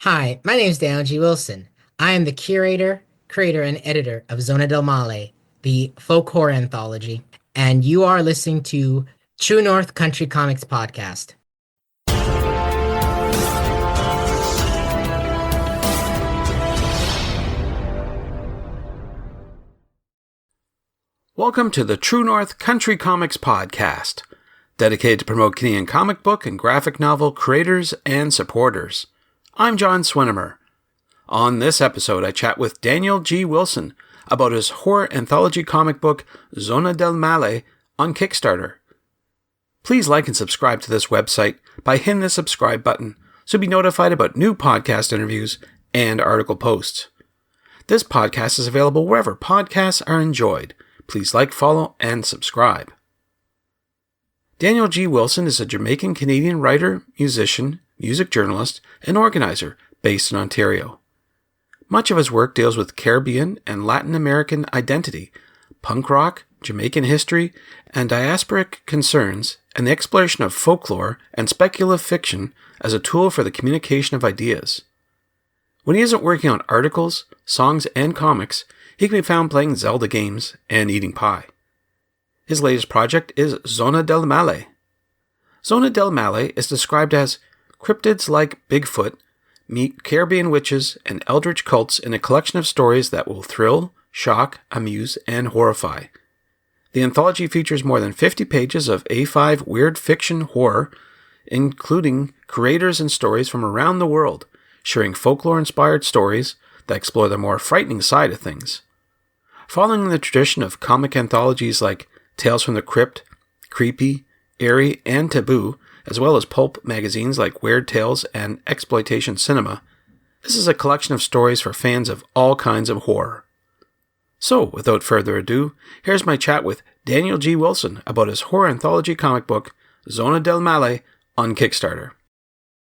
Hi, my name is Daniel G. Wilson. I am the curator, creator, and editor of Zona Del Male, the folk horror anthology, and you are listening to True North Country Comics Podcast. Welcome to the True North Country Comics Podcast, dedicated to promote Canadian comic book and graphic novel creators and supporters. I'm John Swinimer. On this episode, I chat with Daniel G. Wilson about his horror anthology comic book Zona Del Male on Kickstarter. Please like and subscribe to this website by hitting the subscribe button so be notified about new podcast interviews and article posts. This podcast is available wherever podcasts are enjoyed. Please like, follow, and subscribe. Daniel G. Wilson is a Jamaican-Canadian writer, musician, music journalist, and organizer based in Ontario. Much of his work deals with Caribbean and Latin American identity, punk rock, Jamaican history, and diasporic concerns, and the exploration of folklore and speculative fiction as a tool for the communication of ideas. When he isn't working on articles, songs, and comics, he can be found playing Zelda games and eating pie. His latest project is Zona Del Male. Zona Del Male is described as cryptids-like bigfoot meet Caribbean witches and eldritch cults in a collection of stories that will thrill, shock, amuse, and horrify. The anthology features more than 50 pages of A5 weird fiction horror, including creators and stories from around the world, sharing folklore-inspired stories that explore the more frightening side of things. Following the tradition of comic anthologies like Tales From the Crypt, Creepy, Eerie, and Taboo, as well as Pulp Magazines like Weird Tales and Exploitation Cinema, this is a collection of stories for fans of all kinds of horror. So, without further ado, here's my chat with Daniel G. Wilson about his horror anthology comic book, Zona Del Male, on Kickstarter.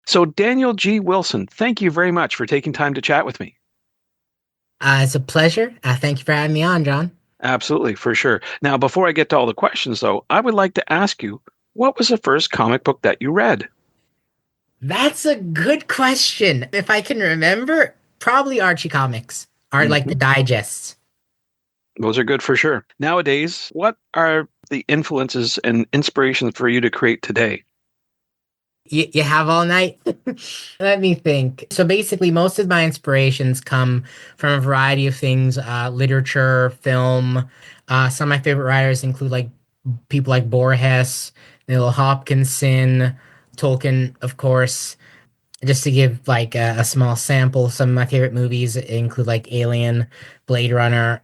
So, Daniel G. Wilson, thank you very much for taking time to chat with me. It's a pleasure. Thank you for having me on, John. Absolutely, for sure. Now, before I get to all the questions, though, I would like to ask you, what was the first comic book that you read? That's a good question. If I can remember, probably Archie comics are like the digests. Those are good for sure. Nowadays, what are the influences and inspirations for you to create today? You have all night? Let me think. So basically, most of my inspirations come from a variety of things, literature, film. Some of my favorite writers include like people like Borges, Neil Hopkinson, Tolkien, of course. Just to give like a small sample, some of my favorite movies include like Alien, Blade Runner,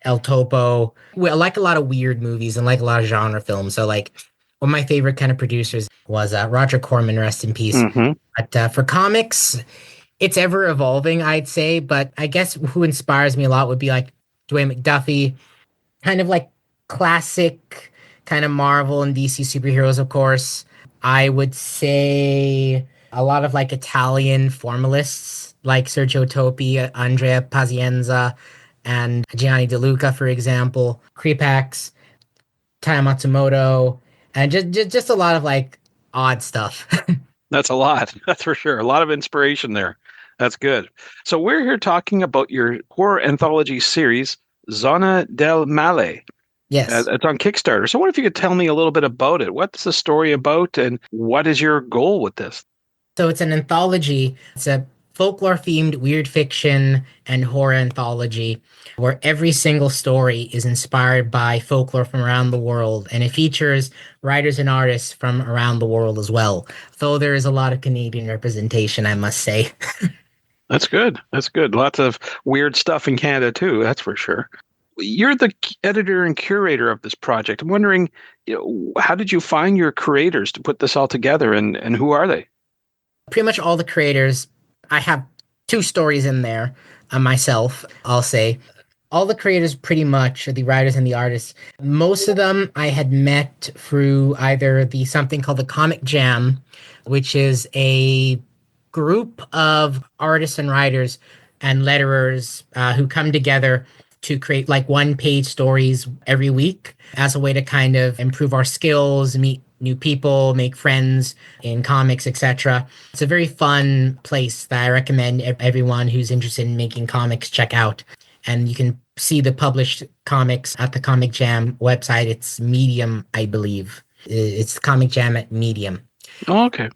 El Topo. Well, I like a lot of weird movies and like a lot of genre films. So like one of my favorite kind of producers was Roger Corman, rest in peace. Mm-hmm. But for comics, it's ever evolving, I'd say. But I guess who inspires me a lot would be like Dwayne McDuffie, kind of like classic kind of Marvel and DC superheroes, of course. I would say a lot of like Italian formalists like Sergio Topi, Andrea Pazienza, and Gianni De Luca, for example, Creepax, Taya Matsumoto, and just a lot of like odd stuff. That's a lot. That's for sure. A lot of inspiration there. That's good. So we're here talking about your horror anthology series, Zona Del Male. Yes. It's on Kickstarter. So what if you could tell me a little bit about it? What's the story about and what is your goal with this? So it's an anthology. It's a folklore-themed weird fiction and horror anthology where every single story is inspired by folklore from around the world, and it features writers and artists from around the world as well. Though there is a lot of Canadian representation, I must say. That's good. That's good. Lots of weird stuff in Canada too, that's for sure. You're the editor and curator of this project. I'm wondering, how did you find your creators to put this all together, and who are they? Pretty much all the creators. I have two stories in there myself, I'll say. All the creators, pretty much, the writers and the artists, most of them I had met through either the something called the Comic Jam, which is a group of artists and writers and letterers who come together to create like one-page stories every week as a way to kind of improve our skills, meet new people, make friends in comics, etc. It's a very fun place that I recommend everyone who's interested in making comics check out. And you can see the published comics at the Comic Jam website. It's Medium, I believe. It's Comic Jam at Medium. Oh, okay.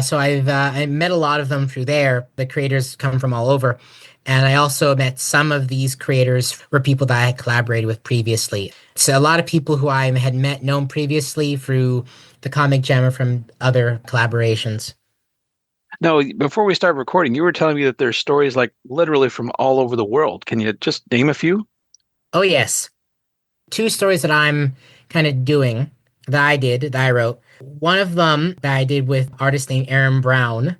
So I met a lot of them through there. The creators come from all over. And I also met some of these creators were people that I had collaborated with previously. So a lot of people who I had known previously through the Comic Jam or from other collaborations. Now, before we start recording, you were telling me that there's stories like literally from all over the world. Can you just name a few? Oh, yes. Two stories that I'm kind of doing that I wrote. One of them that I did with artist named Aaron Brown,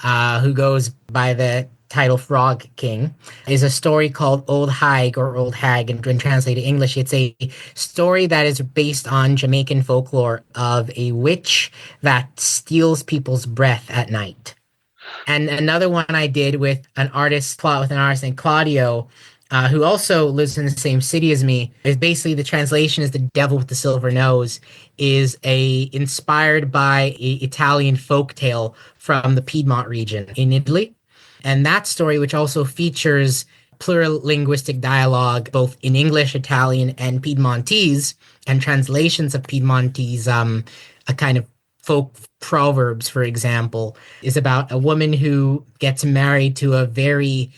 who goes by the title Frog King, is a story called Old Hag or Old Hag. And when translated English, it's a story that is based on Jamaican folklore of a witch that steals people's breath at night. And another one I did with an artist named Claudio, who also lives in the same city as me. Is basically the translation is the devil with the silver nose, is a inspired by a Italian folk tale from the Piedmont region in Italy. And that story, which also features plural linguistic dialogue, both in English, Italian, and Piedmontese, and translations of Piedmontese, a kind of folk proverbs, for example, is about a woman who gets married to a very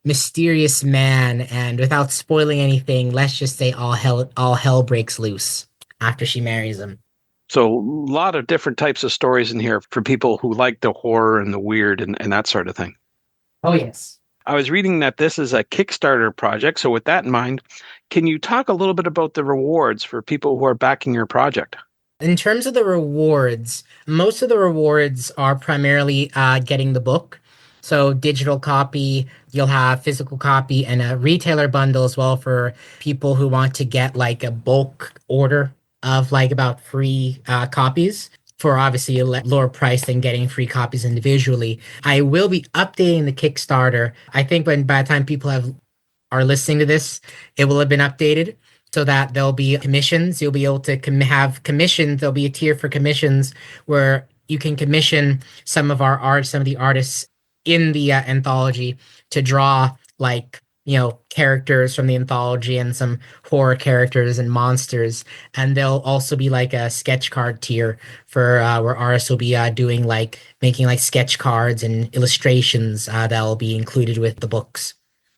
mysterious man, and without spoiling anything, let's just say all hell breaks loose after she marries him. So, a lot of different types of stories in here for people who like the horror and the weird and that sort of thing. Oh yes. I was reading that this is a Kickstarter project. So, with that in mind, can you talk a little bit about the rewards for people who are backing your project? In terms of the rewards, most of the rewards are primarily getting the book. So digital copy, you'll have physical copy and a retailer bundle as well for people who want to get like a bulk order of like about three copies for obviously a lower price than getting free copies individually. I will be updating the Kickstarter. I think when by the time people are listening to this, it will have been updated so that there'll be commissions. You'll be able to have commissions. There'll be a tier for commissions where you can commission some of the artists in the anthology to draw like, characters from the anthology and some horror characters and monsters. And there'll also be like a sketch card tier for where artists will be doing like making like sketch cards and illustrations that'll be included with the books.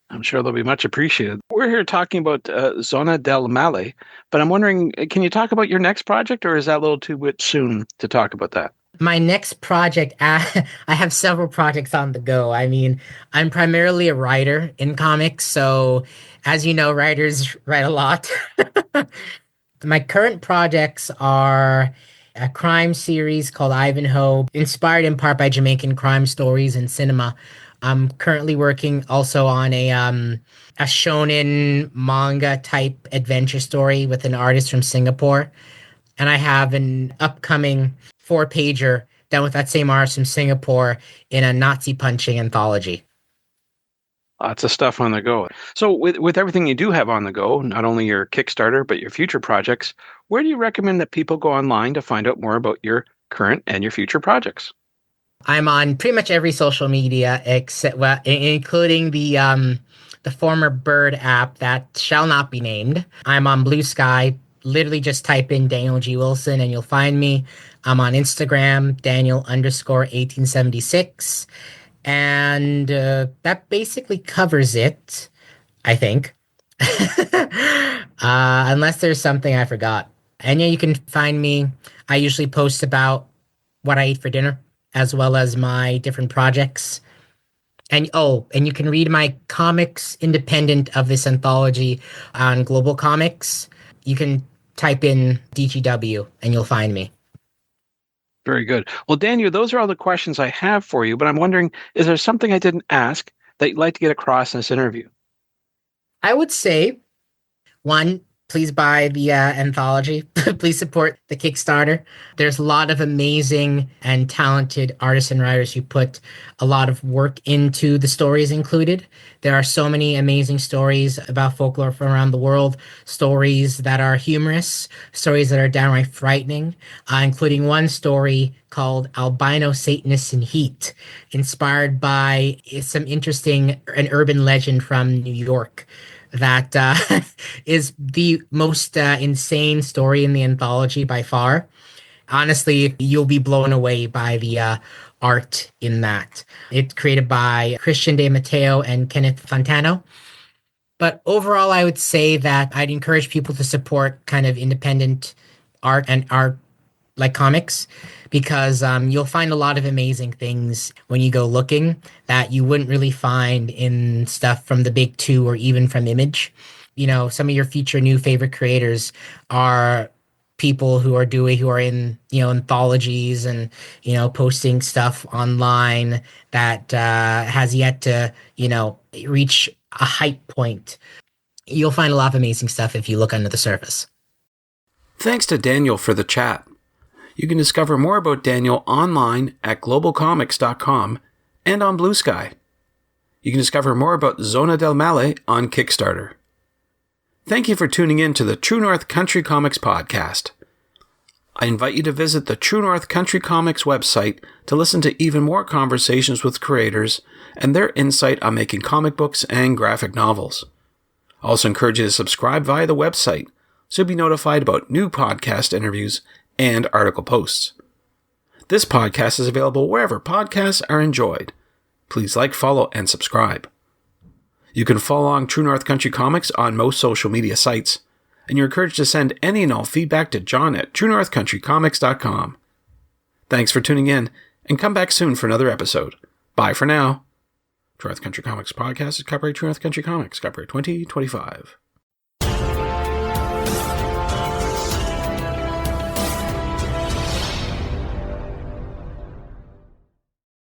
I'm sure they'll be much appreciated. We're here talking about Zona Del Male, but I'm wondering, can you talk about your next project, or is that a little too bit soon to talk about that? My next project, I have several projects on the go. I mean, I'm primarily a writer in comics, so as you know, writers write a lot. My current projects are a crime series called Ivanhoe, inspired in part by Jamaican crime stories and cinema. I'm currently working also on a shonen manga type adventure story with an artist from Singapore. And I have an upcoming four-pager done with that same artist from Singapore in a Nazi punching anthology. Lots of stuff on the go. So, with everything you do have on the go, not only your Kickstarter, but your future projects, where do you recommend that people go online to find out more about your current and your future projects? I'm on pretty much every social media except well, including the former Bird app that shall not be named. I'm on Blue Sky. Literally just type in Daniel G. Wilson and you'll find me. I'm on Instagram, Daniel underscore 1876. And that basically covers it, I think. Unless there's something I forgot. And yeah, you can find me. I usually post about what I eat for dinner, as well as my different projects. And you can read my comics independent of this anthology on Global Comics. You can type in DGW and you'll find me. Very good. Well, Daniel, those are all the questions I have for you, but I'm wondering, is there something I didn't ask that you'd like to get across in this interview? I would say one, please buy the anthology. Please support the Kickstarter. There's a lot of amazing and talented artists and writers who put a lot of work into the stories included. There are so many amazing stories about folklore from around the world, stories that are humorous, stories that are downright frightening, including one story called Albino Satanists in Heat, inspired by some interesting an urban legend from New York that is the most insane story in the anthology by far. Honestly, you'll be blown away by the art in that. It's created by Christian De Matteo and Kenneth Fontano. But overall, I would say that I'd encourage people to support kind of independent art and art like comics because you'll find a lot of amazing things when you go looking that you wouldn't really find in stuff from the big two or even from Image. You know, some of your future new favorite creators are people who are in, anthologies and, posting stuff online that has yet to, reach a hype point. You'll find a lot of amazing stuff if you look under the surface. Thanks to Daniel for the chat. You can discover more about Daniel online at globalcomics.com and on Blue Sky. You can discover more about Zona Del Male on Kickstarter. Thank you for tuning in to the True North Country Comics podcast. I invite you to visit the True North Country Comics website to listen to even more conversations with creators and their insight on making comic books and graphic novels. I also encourage you to subscribe via the website so you'll be notified about new podcast interviews and article posts. This podcast is available wherever podcasts are enjoyed. Please like, follow, and subscribe. You can follow along True North Country Comics on most social media sites, and you're encouraged to send any and all feedback to John at truenorthcountrycomics.com. Thanks for tuning in, and come back soon for another episode. Bye for now. True North Country Comics podcast is copyright True North Country Comics, copyright 2025.